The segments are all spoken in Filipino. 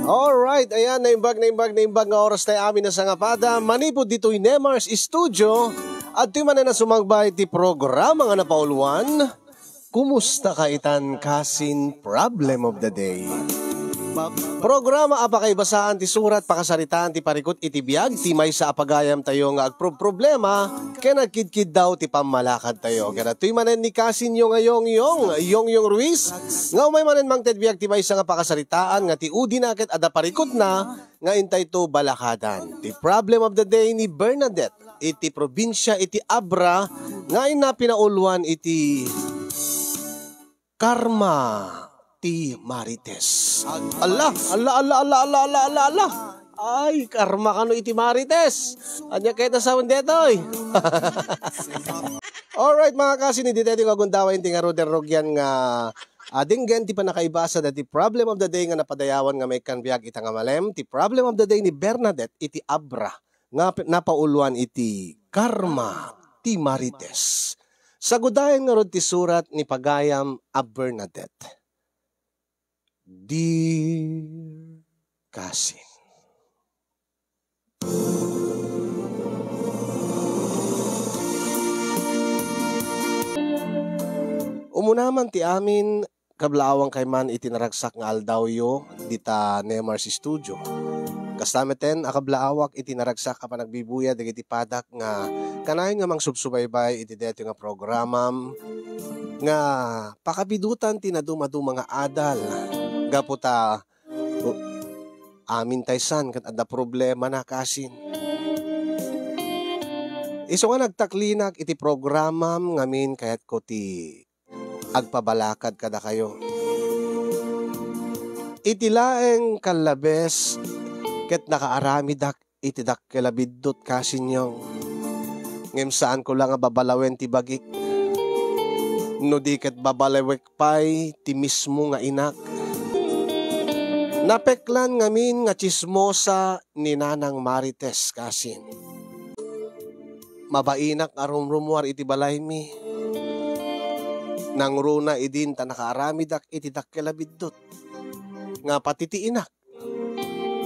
Alright, ayan, naimbag nga oras tayo amin na sa ngapada. Manipod dito'y Nemars Studio. At di man na sumagbay ti programa nga napauluan. Kumusta ka itan kasin problem of the day? Programa apakay basaan ti surat pakasaritaan ti parikot iti biag ti may sa apagayam tayo nga agproblema kaya nagkidkid daw ti pamalakad tayo. Kaya tuy manen ni kasin yung Yong Ruiz nga umay manen mang biag ti may sa nga pakasaritaan nga ti udi nakit ada parikot na nga intay to balakadan. Ti problem of the day ni Bernadette iti probinsya iti Abra nga ina pinauluan iti Karma ti Marites. Allah. Ay, karma kano iti Marites. Anya kita sa undetoy. Alright mga kasin, hindi tayo kagundawan ti nga Roder Rogyan nga adinggan ti pa nakaibasa na ti problem of the day nga napadayawan nga may kanbiag ita nga malem. Ti problem of the day ni Bernadette iti Abra nga napauluan iti Karma ti Marites. Sagudayan nga rod ti surat ni Pagayam a Bernadette. Dear Kasin, umunaman ti amin kablawang kay man itinaragsak nga aldawyo dita Nemars Studio. Kastameten akablawak itinaragsak a panagbibuya dagiti padak nga kanayon nga mang subsubaybay iti deto nga programam nga pakabidutan tinadumadu mga adal gaputa amin taysan kat ada problema na kasin. Iso nga nagtaklinak iti programam ngamin kayat ko ti agpabalakad kada kayo. Iti laeng kalabes ket nakaaramidak iti dakkelabidot kasin yung ngem saan ko lang babalawen ti bagik no di ket babalawek pay ti mismo nga inak. Napeklan ngamin nga chismosa ni Nanang Marites kasin. Mabainak arumrumuar iti balay mi. Nang runa idin ta nakaaramidak iti dakkelabidot. Nga patitiinak.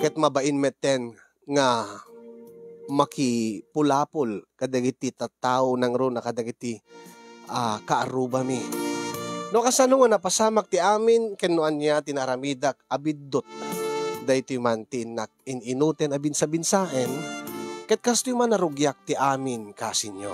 Ket mabain meten nga makipulapol kadagiti tattao nang runa kadagiti kaaruba mi. No kasano nga napasamak ti amin kenuan niya tinaramidak abiddot dayti man tinak inuten abin sa binsaen ket kastoy man narugyak ti amin kasinyo.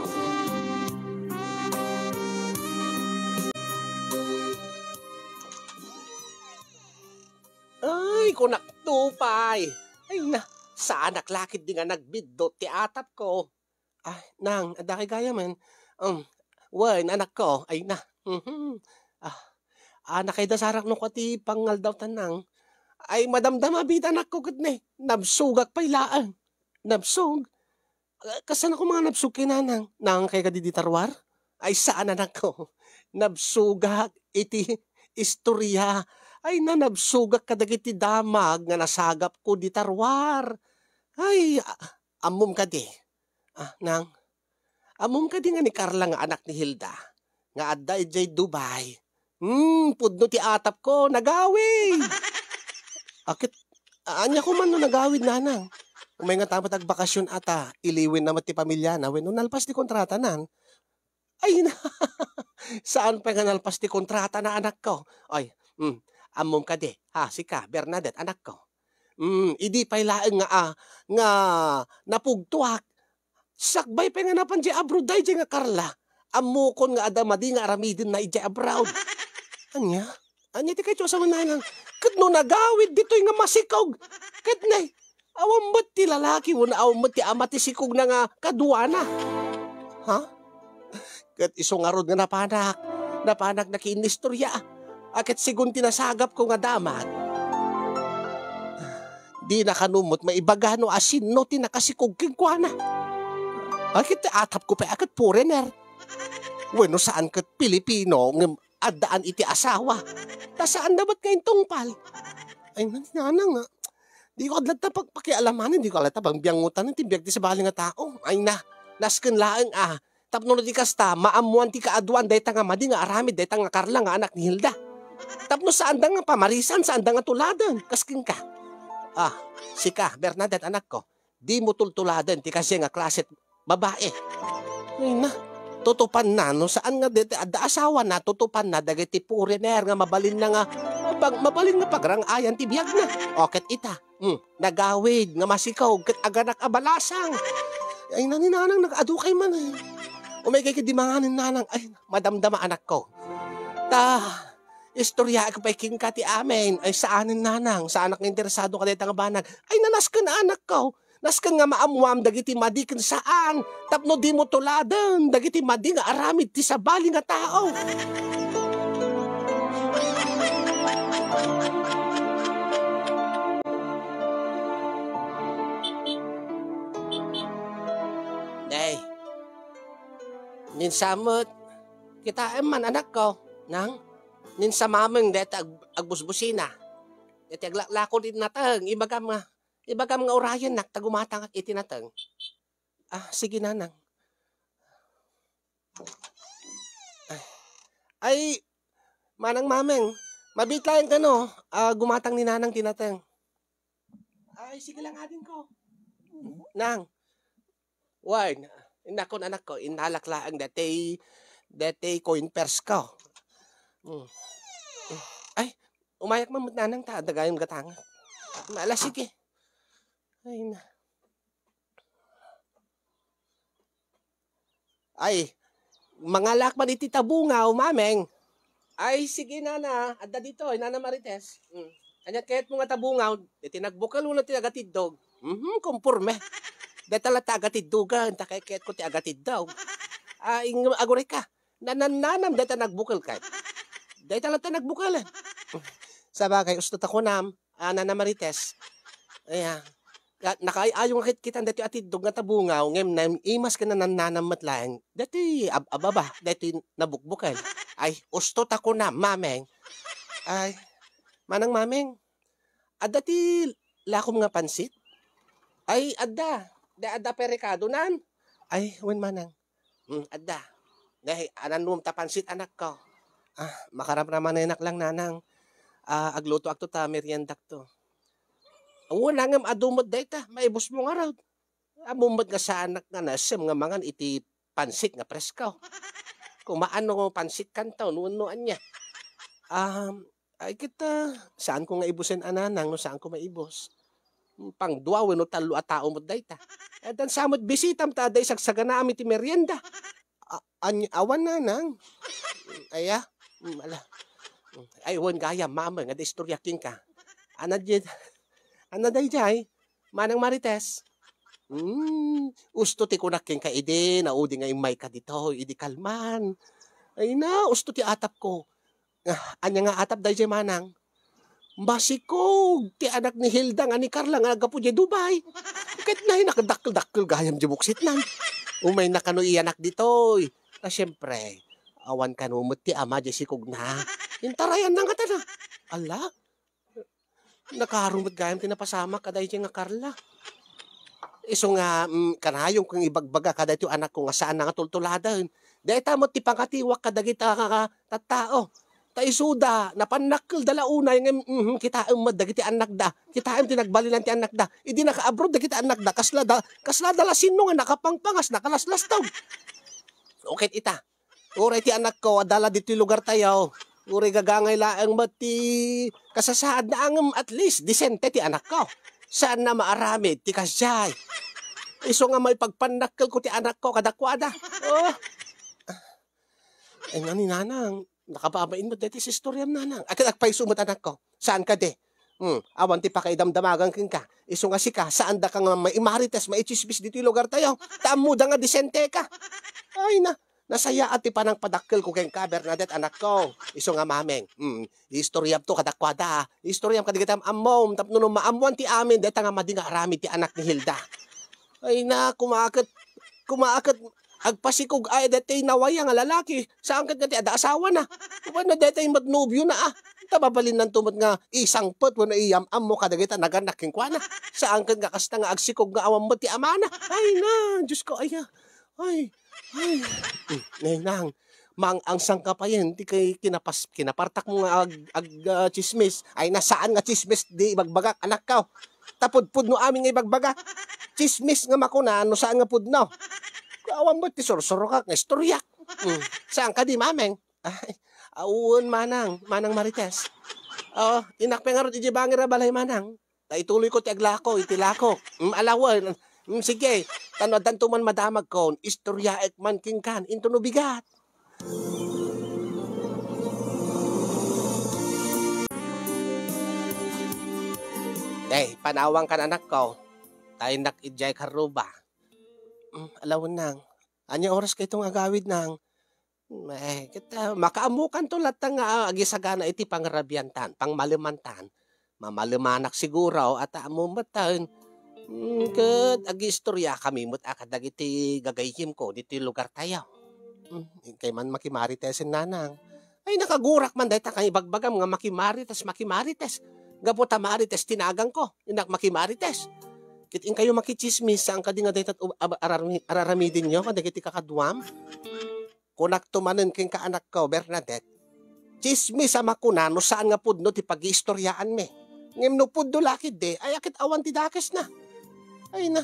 Ay kunak tupay. Ay na sa anak lakid di nga nagbiddot ti atap ko. Ay nang adaki gaya man. Wen anak ko ay na. Nakay dasarak no kati pangal daw tanang. Ay madamdam abita nakko ket ne. Nabsugak pailaan. Nabsug. Kasan ako mga nabsug kinanang. Nang kay kadiditarwar? Ay saan anak ko? Nabsugak iti istorya. Ay nabsugak kadagiti damag nga nasagap ko di tarwar. Ay amom ka di. Nang amom ka di nga ni Carla nga anak ni Hilda. Nga adda ijay Dubai. Pudno ti atap ko, nagawi. Akit, anya ko man no nagawid nanang. Umay nga tamat agbakasyon ata, iliwin naman ti pamilya na, when nalpas ti kontrata nan. Ay na, saan pa nga nalpas ti kontrata na anak ko? Ay, amom ka di, sika, Bernadette, anak ko. Idi pailaan nga napugtuak. Sakbay pa nga napan di abroad di nga Carla. Amukon nga adamadi nga aramidin na ijay abroad. Anya ti kayo sa mananang. Kat no nagawid dito'y nga masikog. Kat na, awam ba't ti lalaki mo na awam ba't ti amati sikog na nga kaduana? Ha? Kat isong arod nga napanak na kinistorya. Kat sigun tinasagap ko nga damat. Di nakanumot maibagano asin no tinakasikog kingkwana. Akit atap ko pa akat foreigner. Bueno saan kat Pilipino adaan iti asawa. Saan dapat ngayon tungpal? Ay nanang nga. Di ko adlat na pagpakialamanin. Di ko adlat na pagbiyangutan ng tibiyag ti sa bali nga tao. Ay na. Nasken laeng tapno na di kasta maamuan ti kaaduan dahi nga madi nga aramid dahi nga Carla nga anak ni Hilda. Tapno saan da nga pamarisan saan da nga tuladan. Kasking ka. Ah, sika, Bernadette anak ko, di mo tultuladan ti kasi nga klaset babae. Ay na, tutupan na, no saan nga dito, ada asawa na, tutupan na, dagiti puriner nga mabalin na nga, mabalin nga pagrang ayan ti biyag na. Oket ita, nagawid, nga masikaw, ket aganak abalasang. Ay naninanang nag-adukay man eh. Umay kay kadimanganin nanang, ay madamdama anak ko. Ta, istorya ko pa king kati amin, ay saanin nanang, sa anak nga interesado ka dito nga banag, ay nanaskan na anak ko. Naskan nga maamuam dagiti madi ken saan, tapno di mo tuladan, dagiti madi nga aramid ti sabali nga tao. Day, ninsamot, kita man anak ko, nang, ninsamameng deta agbusbusina. Deti aglako din natang, ibagam nga orayan nak, tagumatang at itinatang. Ah, sige nanang. Ay, manang mameng, mabitlayan ka no, gumatang ni nanang tinatang. Ay, sige lang adin ko. Nang, Warn, inakon anak ko, inalaklaan dati coin purse ko. Ay, umayak man nanang ta, dagayon gatang. Maala, sige. Ay na. Ay, mga lakman iti tabungaw, mameng. Ay, sige nana, adda dito, nana Marites. Anyat kahit mga tabungaw, iti nagbukal mo na ti agatidog. Kumpurme. Datala ta agatidugan, takay kahit ko ti agatid daw. Agore ka, nananam data nagbukal ka. Datala ta nagbukal. Sabagay, ustot ako nam, nana Marites. Ayan. Nakaayong kita dati atidog nga tabungaw, ngem na imas ka na nananamat lang, dati ababa, dati nabukbukan. Ay, ustot ako na, mameng. Ay, manang mameng, dati lakom nga pansit? Ay, adda perikado nan. Ay, wen manang. Adda. Dahil, ananum ta pansit anak ko. Makaramramanenak lang nanang. Agluto akto ta, meriendak to. Wala nga adumot dayta, maibos mo nga raw. Amumot nga sa anak nga nasem nga mangan iti pansit nga preskaw. Kung maano nga pansit kantaw, nuan-nuan niya. Ay kita, saan ko nga ibusin ananang, no saan ko maibos? Pang duwaw, no talo at tao mo dayta. Dan samot bisitam ta, day sagsaga iti merienda. Awan nanang. Aya, ay, wan gaya, mama, nga da istorya king ka. Ano day jay? Manang Marites? Usto ti kunaking ka ide, naudi nga imay ka dito, idi kalman. Ay na, usto ti atap ko. Anya nga atap day jay manang? Masikog, ti anak ni Hilda nga ni Carla nga agapo jay Dubai. Kahit na nakadakkel-dakkel gayam jay buksit nan. Umay na kano iyanak dito. Siyempre, awan kanumot ti ama jay sikog na. Intarayan na nga tala. Ala? Nakarumot gayam tinapasama kaday nga Carla. Iso nga kanayong kung ibagbaga kaday ti anak ko nga saan nga tultuladan. Dahil tamot ti pangatiwak kadagita tattao. Ta isuda napanakkel dalaunay nga kita dagiti anak da. Kita tinagbalilan ti anak da. Idi naka-abroad dagiti anak da kasla dala sino nga nakapangpangas nakalaslastaw. Okay ita. Uray ti anak ko dala dito lugar tayo. Uri gagangay laang mati kasasaad na angam at least disente ti anak ko. Saan na maaramid ti kasyay. Iso nga may pagpanakkel ko ti anak ko kadakwada. Ay nga ni nanang, nakababain mo dati si istoryam nanang. Akit agpaisumot anak ko. Saan ka de? Awan ti pakaidamdamagan kin ka. Iso nga si ka, saan da ka nga may imarites, may ichisbis dito lugar tayo. Taamuda nga disente ka. Ay na. Nasaya at ti panang padakkel ko keng ka, Bernadette, anak ko. Iso nga mameng. Historyam to kadakwada. Historyam kadigitam amom. Tapno no maamuan ti amin. Deta nga madi nga arami ti anak ni Hilda. Ay na, kumakat. Agpasikog ay deti nawaya nga lalaki. Saan kat nga ti ada asawa na. Wala deti magnobyo na Tababalin ng tumot nga isang pot. Wala iyam-am mo kadagita naganak king kwa na. Saan kat nga kasta nga agsikog nga awam mo ti amana. Ay na, Diyos ko, ay nang ang sangkapayan di kay kinapartak mo nga ag chismis ay nasaan nga chismis di bagbagak anak ka tapod no aming nga ibagbaga. Chismis nga makuna, no saan nga pudno. Kawan mo ti sursuro ka, nga istorya. Saan ka di, mameng? Ay, auon, manang Marites. Inakpe nga ron, ijibangir balay, manang. Ituloy ko ti aglako, itilako. Alawan, sige, tanod tantuman madamag ko, istorya ek man kingkan, into no bigat. Panawang kan anak ko. Tayo nakidjay karuba. Alawan nang. Anya oras kayo itong agawid nang. Kita, makaamukan to lahat nga agisagana iti pangarabiantan, pangmalimantan. Mamalimanak siguro at amumatan. Kat agistorya kami mo't akadag iti gagayim ko diti lugar tayo. Kay man makimaritesin nanang. Ay nakagurak man dahil takang ibagbagam nga makimarites. Gaputa marites tinagang ko. Inak makimarites. Kitin kayo makichismis saan ka di nga dahil araramidin nyo kada kiti kakadwam. Kunak tumanen king kaanak ko, Bernadette. Chismis sa makunano saan nga pudno ti pag-iistoryaan me. Ngem no pudno lakid de, ay akit awan ti dakes na. Ay na.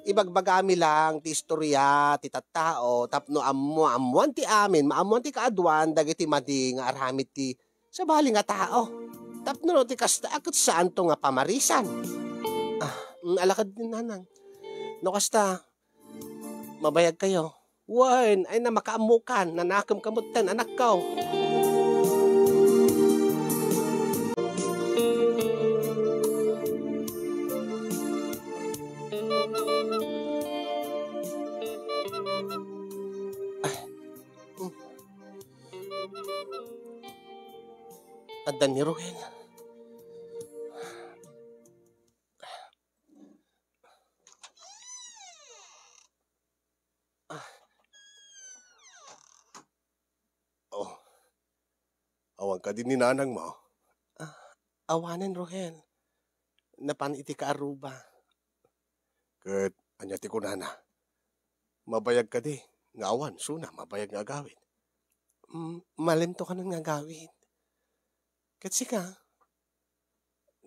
Ibagbagami lang ti istorya, ti tattao, tapno amuan ti amin, maamuan ti kaadwan, dagiti madi nga aramid ti sa bali nga tao. Tapno ti kasta akit saan to nga pamarisan. Alakad din nanang. No kasta, mabayag kayo. Wan, ay na makaamukan, nanakam kamutan, anak ko. Adan ni Ruel. Awang ka din ni nanang mo. Awanan, Rohel. Napan iti ka aruba. Kat, anyati ko nana. Mabayag ka di. Nga awan, suna, mabayag nga agawin. Malimto ka nang agawin. Kat sika,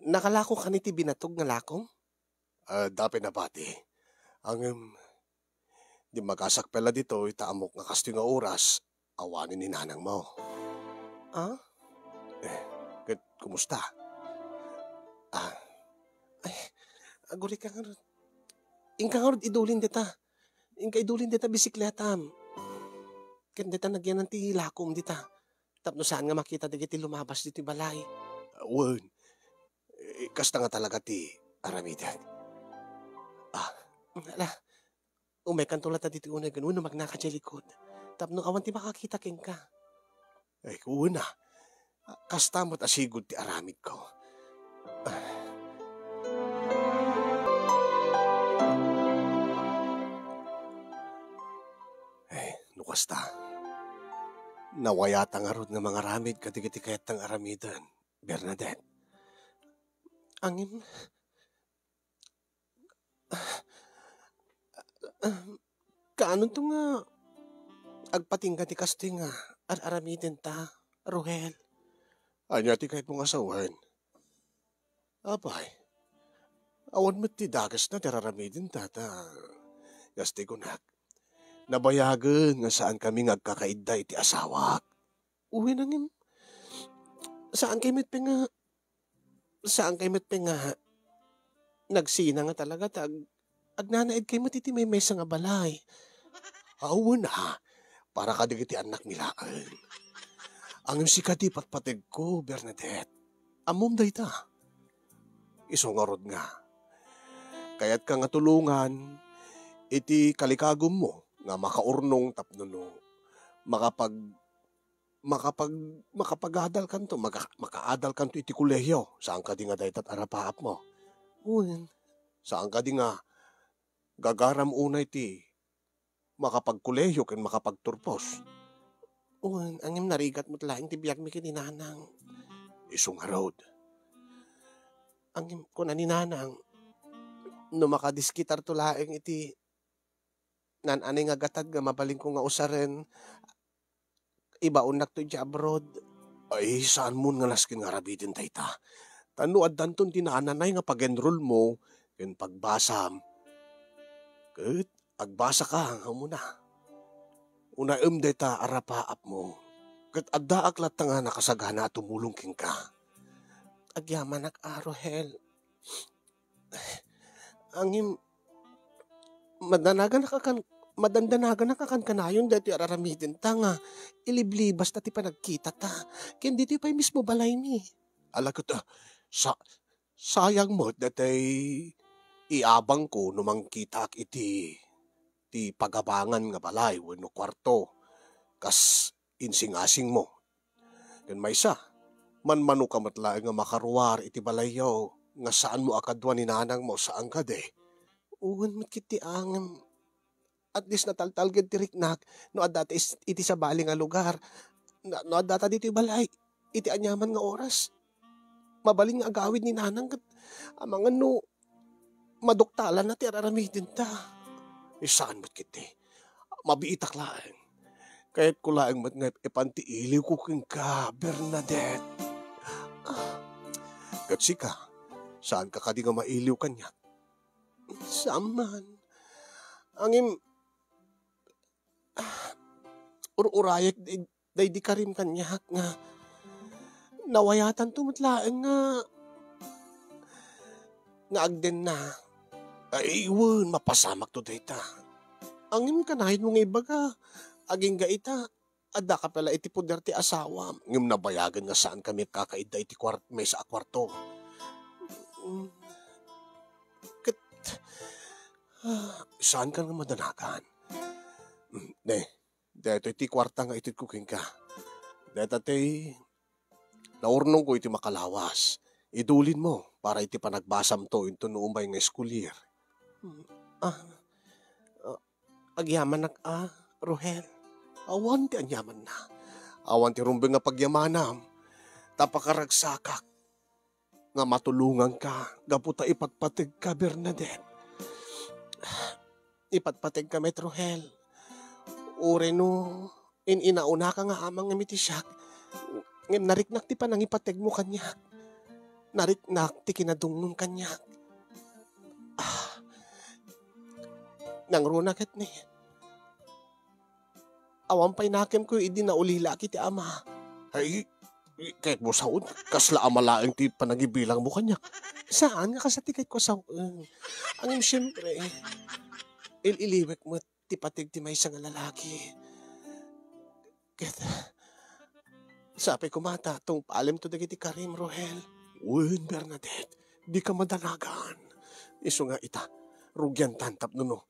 nakalako ka niti binatog nga lakong? Dapat na pati. Ang, di magkasakpela dito, itaamok nga kasto nga oras, awanin ni nanang mo. Kat, kumusta? Aguri ka nga ron. Ingka nga ron idulin dita. Ingka idulin dita bisikletam. Kat dita nagyan ng ti lakom dita. Tapno saan nga makita digiti lumabas dito balay. Wan, kasta nga talaga ti aramidan. Ala, umay kan tulad na dito unay ganun na magnaka dyan likod. Tapno awan ti makakita king ka. Ay, kuna. Kasta mo't asigod ti aramid ko. Nukasta. Nawayata nga ron nga mga ramid katigiti kayat ng aramidan, Bernadette. Angin. Kaano to nga agpating ka ti kasto nga aramidin ta, Rohel. Anya ti kahit mong asawan. Abay, awan mo't ti dagas na tiraramidin tata. Gasti ko nak. Nabayagan nga saan kami ngagkakaidda iti asawak. Uwi nangin. Saan kayo met nga? Saan kayo met nga? Nagsina nga talaga. Agnanaid kayo met iti may mesa nga balay. Awan na. Para kadigiti anak nilaan. Ang sikati patpateg ko, Bernadette. Amom da ita. Isungarod nga. Kaya't ka nga tulungan, iti kalikagom mo, nga makaurnong tapno makapagadal kanto, makaadal kanto iti kulehyo. Saan ka di nga daytat arapaap mo? Uwan. Saan ka di nga gagaram unay ti makapagkulehyo ken makapagturpos? Uwan, angim narigat mo't laing ti biyag mi kininanang. Isong harod. Angim ko na ninanang, no makadiskitar to laing iti nananay nga gatad nga mabaling ko nga usaren, ibaon nak to di abroad. Ay, saan mo nga laskin nga rabidin tayta? Tanuad danton tinananay nga pag-enroll mo, ken pagbasam. Ket agbasa ka nga muna. Una deta arapaap mo. Ket adda aklat nga nakasagana tumulong king ka. Agyaman Rohel. Angim madandanagan nakakan kanayon dati araramidin ta nga iliblibas ta ti panagkita ta. Ken dito pa mismo balay ni. Alagot sayang mo datay iabang ko numang kita iti ti pagabangan nga balay wenno kwarto kas insingasing mo. Ken maysa manmano ka matlaeng nga makaruwar iti balayaw nga saan mo akadwa ni nanang mo saan ka de. Uwan met kiti angem. At least nataltal gid ti riknak no adda iti sa bali nga lugar. No adda dito balay iti anyaman nga oras. Mabaling nga agawid ni nanang ket amang no maduktalan na ti araramidin ta. Saan mo't kiti? Mabiitak laeng. Kahit ko laeng mat nga ipantiiliw ko king ka, Bernadette. Gatsi ka, saan ka kadi nga mailiw kanya? Saman. Angim urayek day di karim kanyak nga nawayatan tumatlaeng nga agden na. Ay, iwan, mapasamak to data. Angim kanahin mo nga ibaga. Aging ga ita. Adda ka pala iti puder ti asawa. Ngam nabayagan nga saan kami kakaida iti may sa kwarto. Ket, saan ka nga madanagan? Dito iti kwarta nga itit kuking ka. Dito iti naurnong ko iti makalawas. Idulin mo para iti panagbasam to into nuumay nga school year. agyaman Rohel. Awan ti anyaman na. Awan ti rumbeng nga pagyamanam. Tapakaragsakak. Nga matulungan ka. Gaputa ipatpatig ka, Bernadette. Ipatpatig ka, met Rohel. Ure no, inauna ka nga amang nga mitisyak. Nariknak ti panang ipateg mo kanya. Nariknak ti kinadungnon kanya. Nang runaket ni. Awan pa'y nakem ko idi na ulila kiti ama. Ay, kahit mo saon, kasla amalaeng ti panagibilang mo kanya. Saan nga kasatikay ko sa angin siyempre, ililiwek mo ti patig ti may isang lalaki. Ket, sabi ko mata, tong paalim to dagiti karim, Rohel. Uwin, Bernadette, di ka madalagan. Iso nga ita, rugyan tan tapno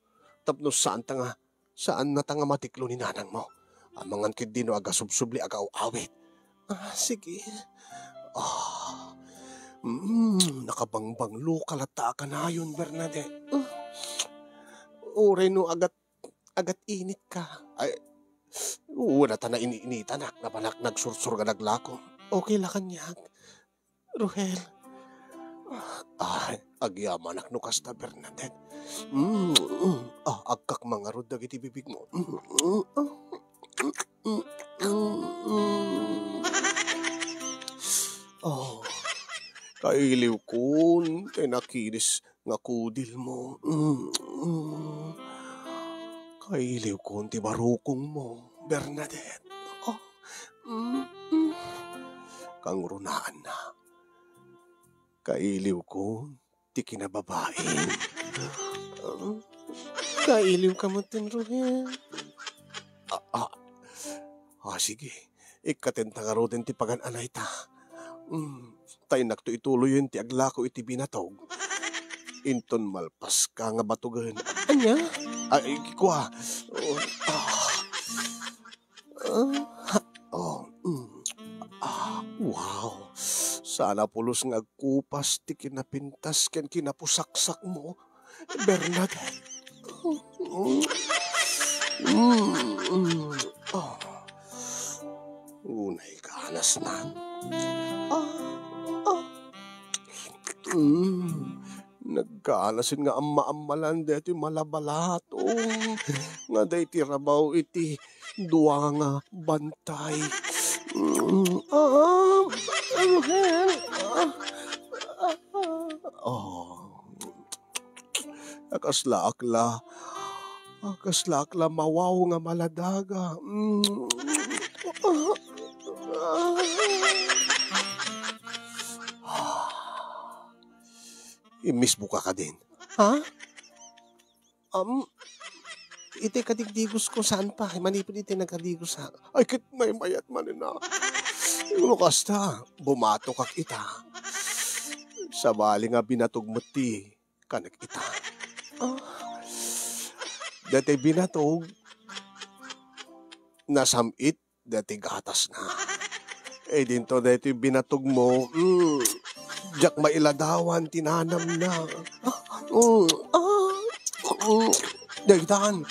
saan na tanga matiklo ni nanang mo. Amangan kid dino aga subsubli aga awit. Sige. Nakabangbanglo kalata ka na yun, Bernadette. Ure no agat init ka. Ay, wala ta na iniinitan na panak nagsursur ka naglako. Okay la kanyak. Rohel. Ay, agyaman no kasta, Bernadette. Agkak mga rod dagiti bibig mo. Kailiw kun, kay nakinis nga kudil mo. Kailiw kun, ti barukong mo, Bernadette. Kang runaan na. Kailiw kun, ti kinababain. Kailiw ka mo tin, Rohel. Sige. Ikatenta nga roden ti pagan-anay ta. Tay nakto ituloy yun ti aglako iti binatog. Inton malpas ka nga batugan. Anya? Ay, kwa. Wow. Sana pulos nga agkupas ti kinapintas ken kinapusaksak mo, Bernadette. Unay kahalas na. Nagkaalasin nga amma-ammalan dito malabalato. Nga day tirabaw iti duwa nga bantay. Rohel. Akasla akla mawaw nga maladaga. Imis buka ka din. Ha? Iti kadigdigos ko saan pa? Manipod iti nagkadigos ha. Ay kit may mayat man na. Uno kasta, bumato kak ita. Sa bali nga binatog mo ti, kanak ita. Dati binatog, nasamit, dati gatas na. Eh dinto dati binatog mo, jak mailadawan, tinanam na. Dagdan,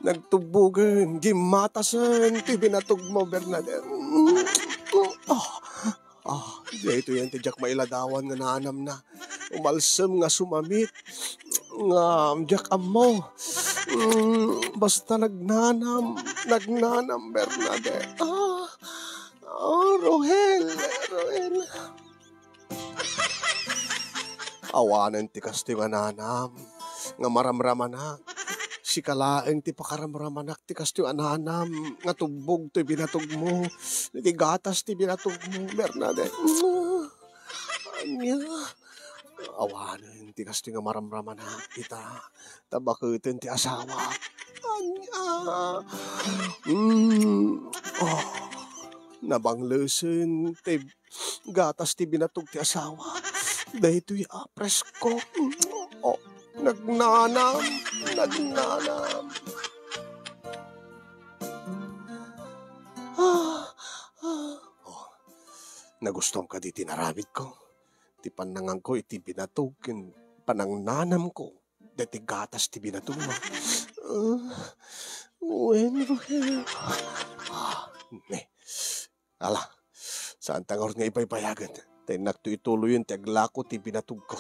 nagtubugan, gimatasan, ti binatog mo, Bernadette. Dito yan, ti jak mailadawan nga nanam na. Umalsam nga sumamit, nga jak mo. Basta nagnanam, Bernadette. Rohel. Awanan ti kasti nga nanam, nga maramraman na. Si kalaeng ti pakaramramanak ti kasti nga nanam, nga tubog ti binatog mo. Ti gatas ti binatog mo, Bernadette. Anya. Awanan ti kasti nga maramraman na kita. Tabakutin ti asawa. Anya. Nabanglusin ti gatas ti binatog ti asawa. Dahito'y presko. Nagnanam. Nagustom ka di tinaramid ko. Ti panangang ko iti binatog. Panangnanam ko. Dati gatas ti binatog mo. Rohel. Ala, saan tangor nga ipaypayagan? Tayo nagtuituloy yun, taglako ti binatog ko.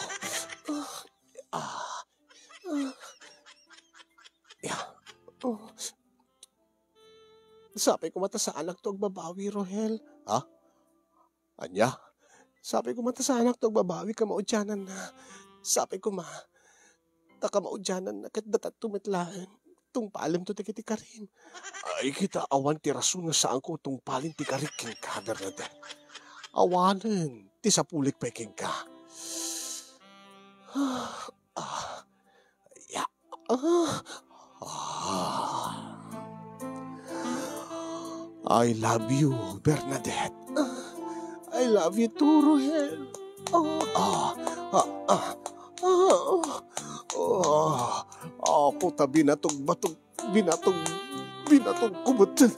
Sabi ko mata sa anak to agbabawi, Rohel. Ha? Anya? Sabi ko mata sa anak to agbabawi ka maudyanan na. Sabi ko taka maudyanan na kat datat tumitlaan. Tungpalin to tikiti ka rin. Ay kita awan ti rason nga saan ko tungpalin ti kariking ka, Bernadette. Awanan, ti sapulik pa iking ka. I love you, Bernadette. I love you too, Rohel. Puta binatog kubutan.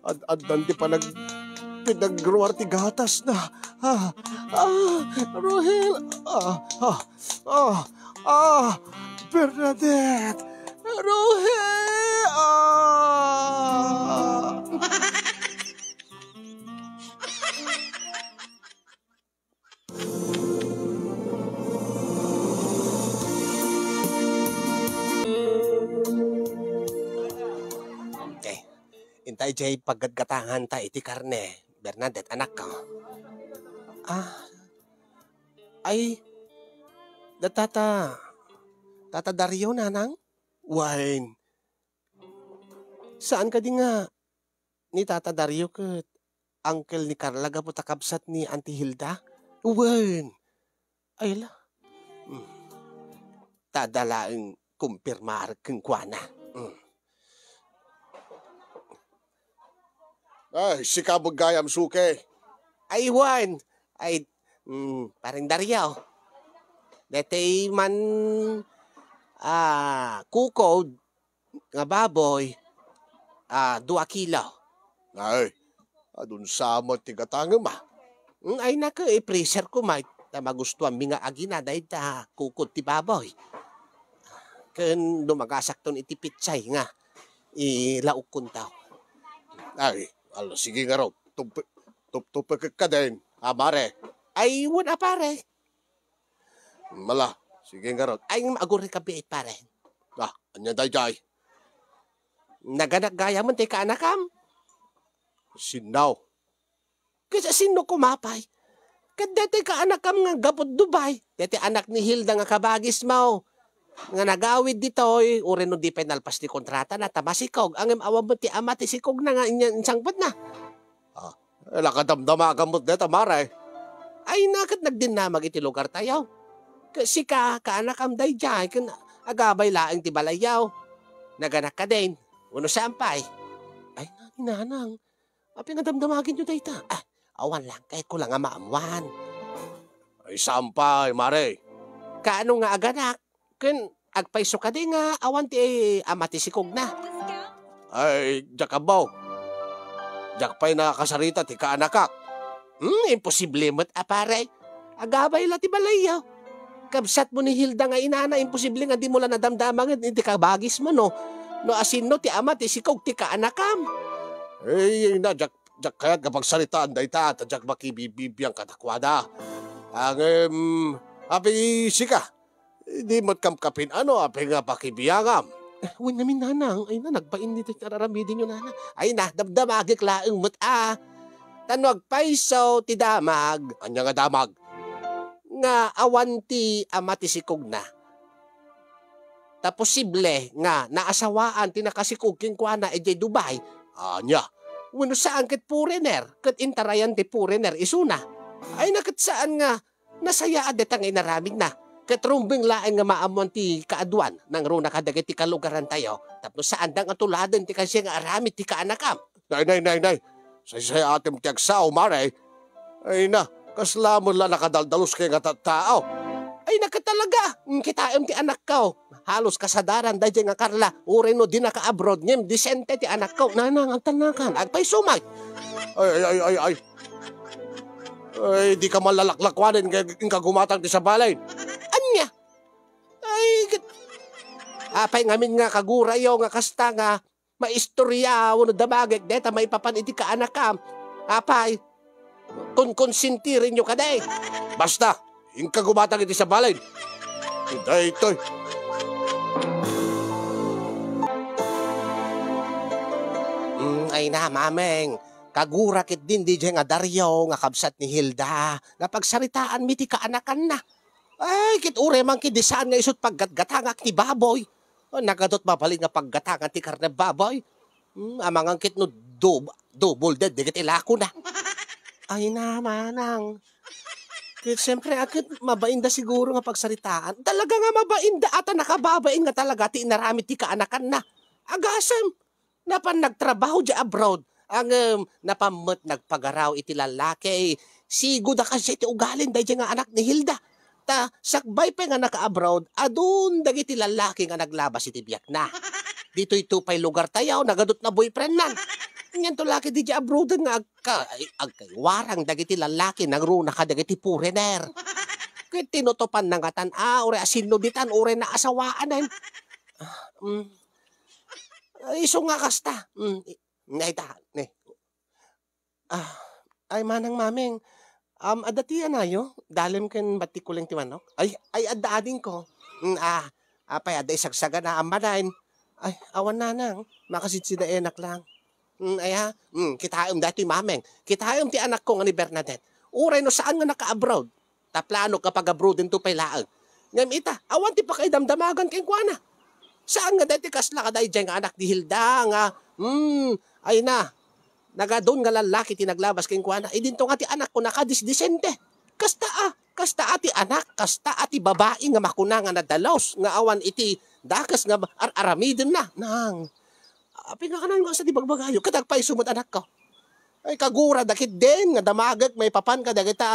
Addan ti pinagruar ti gatas na. Rohel. Bernadette. Rohel. Intay jay paggadgatangan ta iti karne, Bernadette, anak ko. Ay, Tata Dario nanang? Wine. Saan ka di nga ni Tata Dario ket uncle ni Carla gapu takabsat ni Auntie Hilda? Wine. Ay la. Tadalaeng kumpirmar keng kuana. Ay, si kabog gayam suke. Ay, Juan. Ay, parang Dario. Dete man, kukod, nga baboy, 2 kilo. Ay, adun samot ti katangam Ay, naka, freezer ko, may magustuhan mi nga agina, dahil kukod ti baboy. Ken dumagasak ton iti pitsay nga, ilauk kun tao. Ay, sige nga raw. Tuptupag ka din. Mare. Ay, wala pare. Mala. Sige nga raw. Ay, aguri ka biit pare. Anya day. Naganak gaya mo, teka anakam. Sinaw. Kasi sino kumapay? Kat dati ka anak kam nga gapot Dubai. Dati anak ni Hilda nga kabagis mo. Nga nagawid dito, uri no di penalpas ni kontrata na tamasikog. Ang awa mo ti ama ti sikog na nga insangpot na. Nakadamdama ka mo dito, Mare. Ay nakat nagdinamag iti lugar tayo. Kasi ka anak am day jay, kan agabay laang ti balayaw. Naganak ka din. Uno sampay. Ay nanang, api nga damdamagin nyo dayta. Awan lang, kahit ko lang nga maamuan. Ay, sampay, Mare. Kaano nga aganak? Kun agpaiso ka din nga, awan ti ama ti sikog na. Ay, jakabaw. Jakpay na kasarita ti kaanakak. Imposible mo't apare. Agabay la ti balayaw. Kabsat mo ni Hilda nga inana, imposible nga di mo lang nadamdaman nga, hindi ka bagis mo no. No asin no ti ama ti sikog ti kaanakam. Jak kaya't kapag salitaan day ta, at jak makibibibiyang katakwada. Api sika, di mo't kamkapin api nga pakibiyangam. Huwag namin nanang, ay na, nagpain dito nararamidin nyo nana. Ay na, damdamagik laeng mo't Tanwag paiso ti damag. Anya nga damag? Nga awan ti ama ti sikog na. Ta posible nga naasawaan ti nakasikog king kuana ejay Dubai. Anya? Wano saan ket foreigner, ket intarayan ti foreigner isuna. Ay nakat saan nga nasaya adet ang inaramig na. Ket rumbing laeng nga maamuan ti kaaduan nang runa kadagit ti kalugaran tayo. Tapos saan dang atuladen ti kasi nga aramid ti kaanakam. Nay. Say atim ti agsaw, Mare. Ay na, kaslamon la nakadaldalos kay nga tao. Ay nakatalaga, kitaem ti anak ko. Halos kasadaran dahil nga Carla, uri no di naka-abroad niyem, disente ti anak ko. Nanang, ang tanakan, agpay sumay. Ay. Ay, di ka malalaklakwanin ka gumatang ti sa balay. Anya? Ay, apay ngamin nga kagurayo nga kasta nga, maistorya, wano damagig, deta may papaniti ka anak ka. Apay, kung konsintirin nyo ka day. Basta, yung kagumatang iti sa balay. Ito'y. Ay na, mameng. Kagurakit din di nga Dario, nga kabsat ni Hilda. Napagsaritaan mi ti kaanakan na. Ay, kit ure man kidisaan nga isot paggatgatangak ti baboy. Nagadot mabalik nga paggatangan ti karne baboy. Amangang kit no double dead, digit ilako na. Ay na, manang. Kit siyempre, akit mabainda siguro nga pagsaritaan. Talaga nga mabainda ata nakababain nga talaga ti inaramit ti kaanakan na. Agasem, napan nagtrabaho di abroad. Ang napamot nagpagaraw iti lalaki. Sigo da kasi iti ugalin dahil nga anak ni Hilda. Ta sakbay pa nga naka-abroad, adun dagiti lalaki nga naglabas iti biyak na. Dito ito pa'y lugar tayo, nagadot na boyfriend nan. Yan to laki di abroad nga agkaywarang dagiti lalaki nagruna ka dagiti foreigner. Kaya tinutopan na nga ure asino ditan, ure na asawaanan. Iso nga kasta. Naita, ne. Ay manang mameng, adatian ayo, dalim ken batikuling ti manok. Ay adading ko. Apay aday sagsaga na amanain. Ay awan nanang, makasidsida enak lang. Kitaayom dati mameng. Kitaayom ti anak ko nga ni Bernadette. Uray no saan nga naka-abroad. Taplano kapag abroad din to pay laang. Ngam ita, awan ti pa kay damdamagan keng kuana. Saan nga dati kasla kaday dyan nga anak ni Hilda nga. Ay na. Nagadon nga lalaki tinaglabas keng kuana. Dinto nga ti anak ko nakadisdisente. Kasta ati anak, kasta ati babae nga makuna nga nadalos. Nga awan iti dakas nga aramidin na. Nang. Pinakanan ko sa di bagbagayo, katagpay sumot anak ko. Ay kagura dakit din, nga damagag, may papan ka, dagita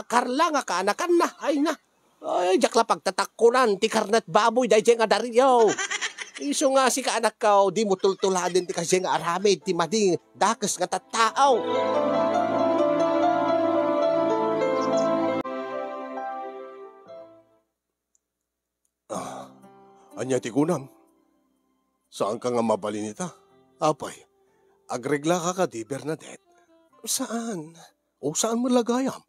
Carla nga kaanakan na, ay na. Ay, jakla pagtatakunan, ti karnat baboy, dahil nga Dario. Iso nga si kaanak ko, di mo tultuladin ti kasi nga aramid, ti mading dakas nga tattaaw. Anya ti kunam. Saan ka nga mabalinita? Apay, agregla ka di, Bernadette. Saan? O saan mo lagayam?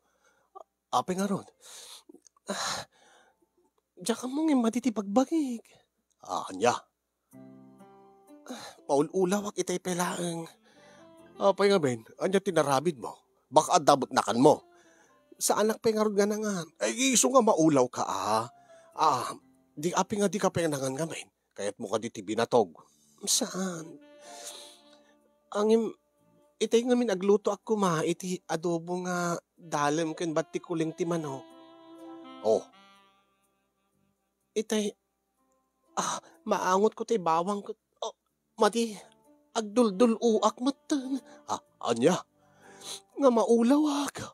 Apay nga ron. Diyan ka mong matitipagbagig. Anya? Paul-ulawak itay pelaang. Apay nga ben, anya tinarabid mo? baka dabot nakan mo. Sa anak pengarod nga nangan. Ay, iso nga maulaw ka di api nga di ka penangan ngamin. Kaya't mo ka di ti binatog. Saan? Ang itay ngamin agluto ako ma, iti adobo nga dalem ken bati kuling ti manok. Oh, Itay, maangot ko tay bawang ko. Oh, mati, agduldul uak matan. anya? Nga maulaw ka.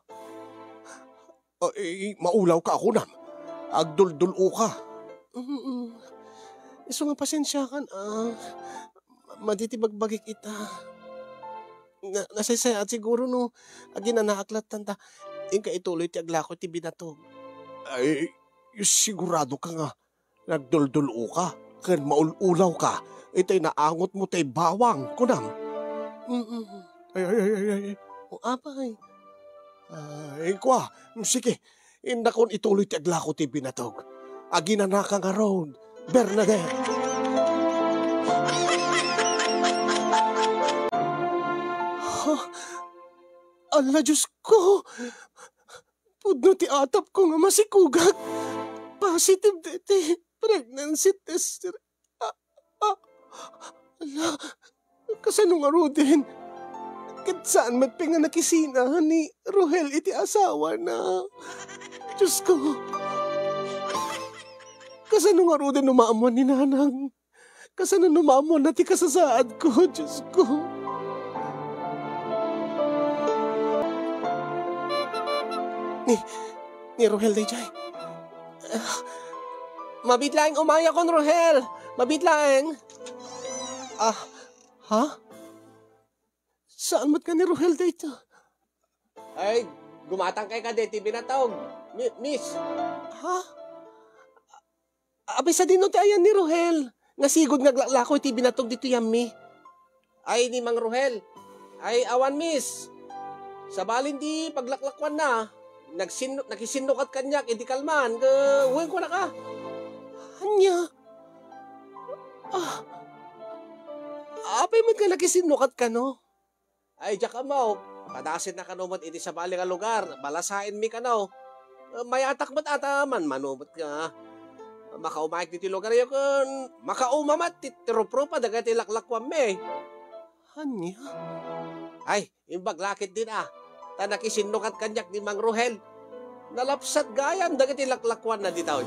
Maulaw ka ako nam. Agduldulo ka. Iso nga pasensya kan, maditibagbagik ita. Nasasaya at siguro no, agin na naaklat tanta. Inka ituloy ti aglako ti binatog. Ay, sigurado ka nga. Nagduldulo ka. Kan maululaw ka. Itay naangot mo tay bawang kunam. Ay. O apay. Ay, kwa. Sige. Indakon ituloy ti aglako ti binatog. Agina ka nga road. Bernadette. Ala, Diyos ko. Pudno ti atap ko nga masikugak. Positive dete. Pregnancy test. Ala, kasano nga ro din? Kat saan magpinga nakisinahan ni Rohel iti asawa na. Diyos ko. Kasano nga ro din numaamon ni nanang? Kasano numaamon na ti kasasaad ko, Diyos ko. Ni Rohel Dayjay. Mabitlaeng umaya kon, Rohel. Mabitlaeng. Ha? Saan mat ka ni Rohel dayto? Ay, gumatang kay ka deti binatawag. Miss. Ha? Abay sa dinong ti ayan ni Rohel. Nga sigod naglalako iti binatog dito yammi. Ay, ni Mang Rohel. Ay, awan, miss. Sa balin di paglaklakwan na. Nakisinukat kanyak, iti kalman. Uwin ko na ka. Anya? Apay mo ka nakisinukat ka, no? Ay, diya ka mo. Padasin na kanumat iti sa bali nga lugar. Balasain mi ka, no? May atak ba't ataman? Manubat ka. Makaumayag diti lugar yun kun. Makaumamat titiropro pa dagati laklakwam me. Anya? Ay, imbaglakit din Ta nakisinukat kanyak ni Mang Rohel. Nalapsat gayan dagiti laklakwan na ditaw.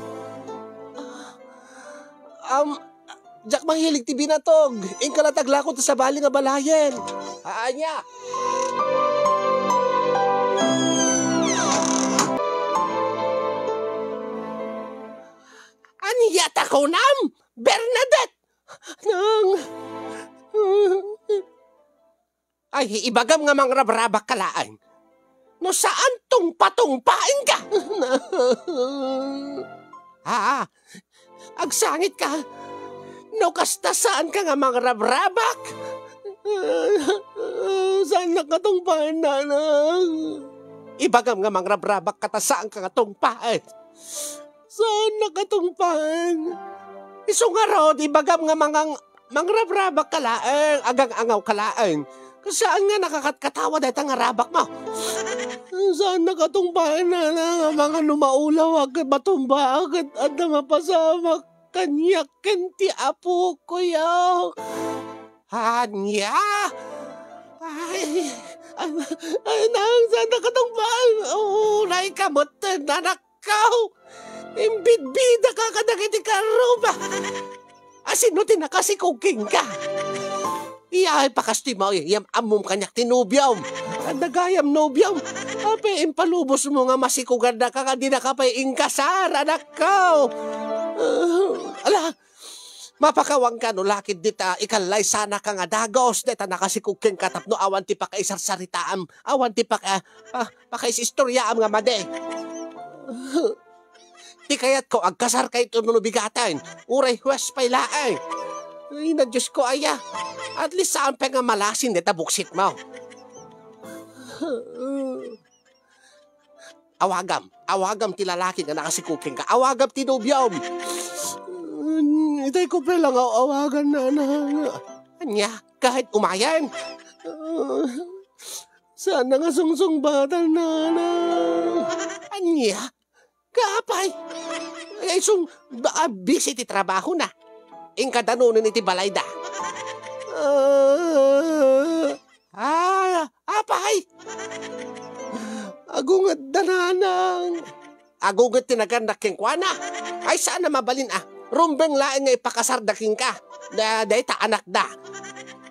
Jack mahilig ti binatog. Ingka nataglakot sa bali nga balayen. Anya? Aniyata ko nam, Bernadette! Nang... Ay, ibagam nga mang rabrabak kalaan. No saan tong patungpain ka? Agsangit ka. No kasta saan ka nga mang rabrabak? Saan nakatungpain na nang? Ibagam nga mang rabrabak kata saan ka nga tungpain? Saan nakatungpain? Iso nga rod, ibagam nga mangrabrabak kalaang, agang angaw kalaang. Saan nga nakakatkatawa dahil ang arabak mo? Saan nakatungpain na mga numaulaw agad matumba agad at na mapasama kanyak kenti apo ko yaw. Hanya? Ay, nang saan nakatungpain? Uray ka mo, nanakaw. Imbidbida ka kadagiti karuba. Asino tinakasikuking ka? Iyay pakasti mo, iyam amom kanyak tinubyam. Nagayam nobyam. Ape, impalubos mo nga masikugan na ka, di na ka pa ingkasar, anak ko. Ala, mapakawang ka no, lakid dita, ikalay sana ka nga dagos, dita nakasikugking katapno, awan ti pa ka isarsaritaam, awan ti pa ka isistoryaam nga made. Di kayat ko, agkasar kay ito nunubigatan, uray huwes pailaay. Ay, na Diyos ko, aya. At least saan pa nga malasin dita buksit mo. Awagam ti lalaki nga nakasikuking ka. Awagam ti nubyam. Itay ko pa lang awagan na. Anya, kahit umayan. Sana nga sungsong bata nanang. Anya? Kapay? Ay sung busy ti trabaho na. Ingka danunin iti balay da. Apay? Agungat dananang. Agungat tinagandak king kwa na. Ay sana mabalin Rumbeng laeng nga ipakasardaking ka. Dahi ta anak da.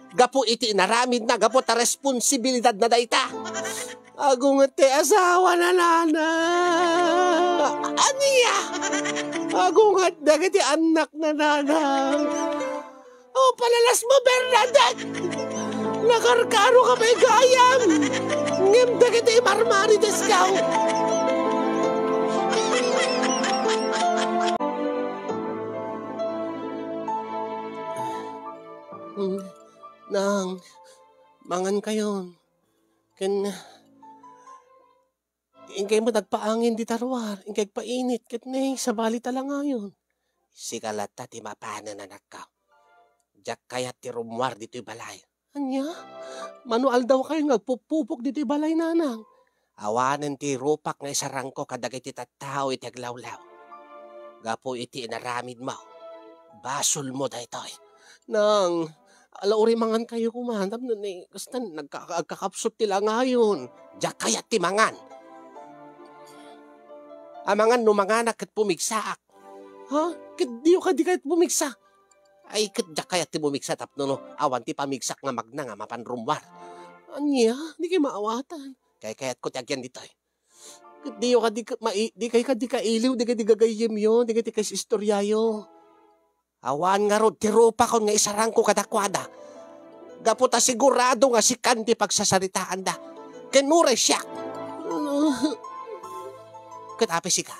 Gapo iti inaramid na, gapo ta responsibilidad na dayta. Agungat ti asawa na nana. Aniya? Agungat dagiti anak na nana. O palalas mo, Bernadette. Nakarkaro ka may gayam. Ngim dagiti imarmarites ka. Nang, mangan kayon. Ingkay mo nagpaangin di tarwar. Ingkay painit. Sa bali tala ngayon. Sikalata ti mapana na nakaw. Jak kayat ti rumwar dito'y balay. Anya? Manual daw kayo nagpupupok dito'y balay nanang. Awanan ti rupak nga isarang ko kadagay ti tattao iti aglawlaw. Gapo iti inaramid mo. Basol mo daytoy. Nang, alauri mangan kayo kumantam na ni. Kasi nagkakapsot tila ngayon. Jak kayat ti mangan. Amangan no manganak kat pumigsaak. Ha? Diyo ka di kahit pumigsa. Ay jak kayat ti pumigsa tapno no. Awan ti pamigsak nga magna nga mapanrumwar. Anya? Di kayo maawatan. Kayat ko ti agyan dito eh. Diyo ka di ka iliw, di ka di gagayim yun, di ka di ka istoryayo. Awan nga rod, tirupa kon nga isarang ko kadakwada. Gaputa sigurado nga si Candy pagsasaritaan da. Kenure siya. Katapi si ka.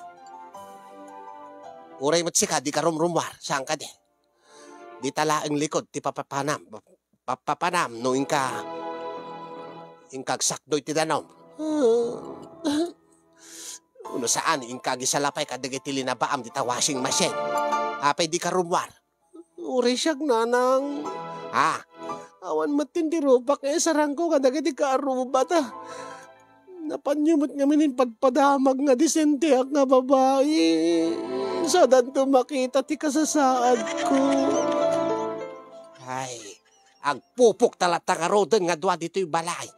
Uray mat si ka, di ka rumrumwar. Saan ka di? Di talaang likod, ti papapanam. Papapanam, no inkag-sakdoy ti danom. Uno saan, inkag-isalapay kadagitili na baam di ta washing machine. Apay di ka rumwar. Uray siyag nanang. Awan matindi rupak sarang ko kadagiti ka arubat Napanyumot nga minin pagpadamag nga disente ak nga babae. Sadan to makita ti kasasaad ko. Ay, agpupok talata nga roden nga dwa dito'y balay.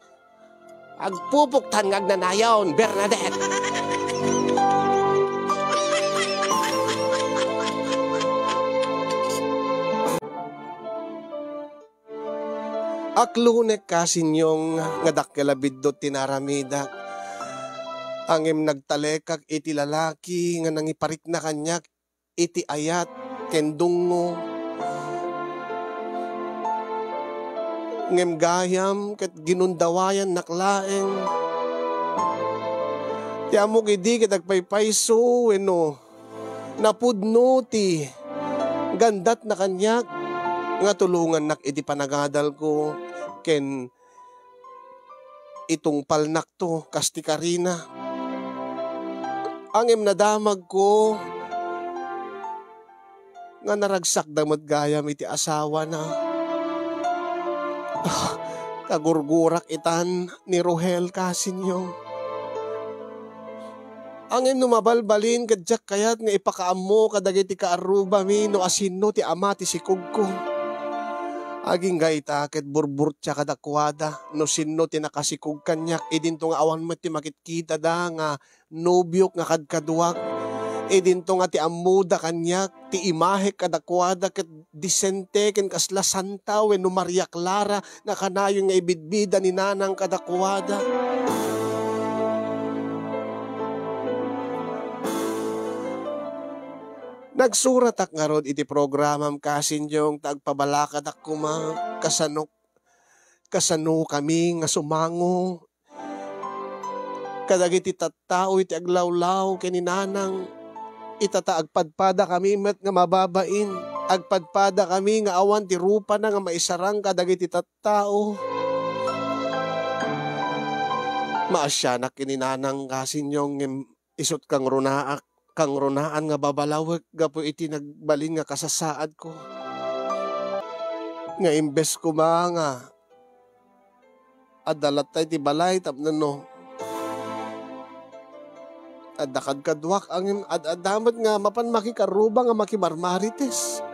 Agpupok tan nga agnanayaw, Bernadette. Aklunek kasinyong nga dakkelabidot tinaramidak. Angem nagtalekak iti lalaki nga nangiparik na kanyak iti ayat kendungo. Ngem gayam ket ginundawayan naklaeng. Ti amok idi ket agpaypayso wenno napudno ti gandat na kanyak nga tulungan nak iti panagadal ko ken itong palnak to kasti Karina. Angem nadamag ko nga naragsak damot gayam iti asawa na. Kagurgurak itan ni Rohel kasinyong. Angem numabalbalin kadyak kayat nga ipakaammo kadagiti kaaruba mi no asinno ti ama ti sikog ko. Aging gaita ket burburtya kadakwada no sinno ti nakasikog kanyak idinto nga awan met ti makitkita da nga nobyok nga kadkaduak idinto nga ti amuda kanyak ti imahe kadakwada ket disente ken kasla santa wenno Maria Clara nga kanayon nga ibidbida ni nanang kadakwada. Nagsurat ak nga rod iti programam kasinyong tagpabalakad ak kuma kasano kami nga sumango. Kadagiti tattao iti aglawlaw keninanang itata agpadpada kami met nga mababain. Agpadpada kami nga awan ti rupa na nga maisarang kadagiti tattao. Maasyanak keninanang kasinyong isot kang runaak. Kang runaan nga babalawag gapo iti nagbalin nga kasasaad ko. Nga imbes ko nga adalat tayo ti balay tapno no. Adakad kadwak ang adamat nga mapan makikaruba nga makimarmarites.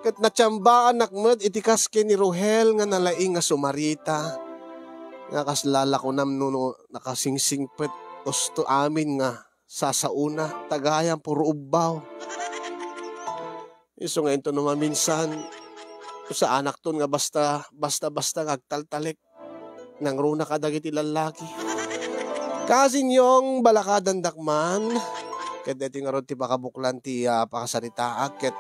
Kat natsambaan nakmed itikas ken ni Rohel nga nalaing nga sumarita. Nga kaslala ko nam no nakasingsingpet gusto amin nga sasauna tagayan puro ubbaw. Iso nga ito naman minsan sa anak ton nga basta ngagtaltalik nang runa kadagiti lalaki. Kasinyong balakadan dakman ket deti nga ron ti pakabuklan ti pakasaritaak ket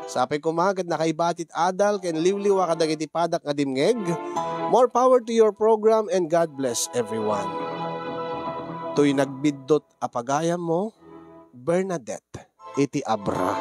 sapay kumagad nakaibatit adal ken liwliwa kadagiti padak nga dimngeg. More power to your program and God bless everyone. To'y nagbidot apagayam mo, Bernadette iti Abra.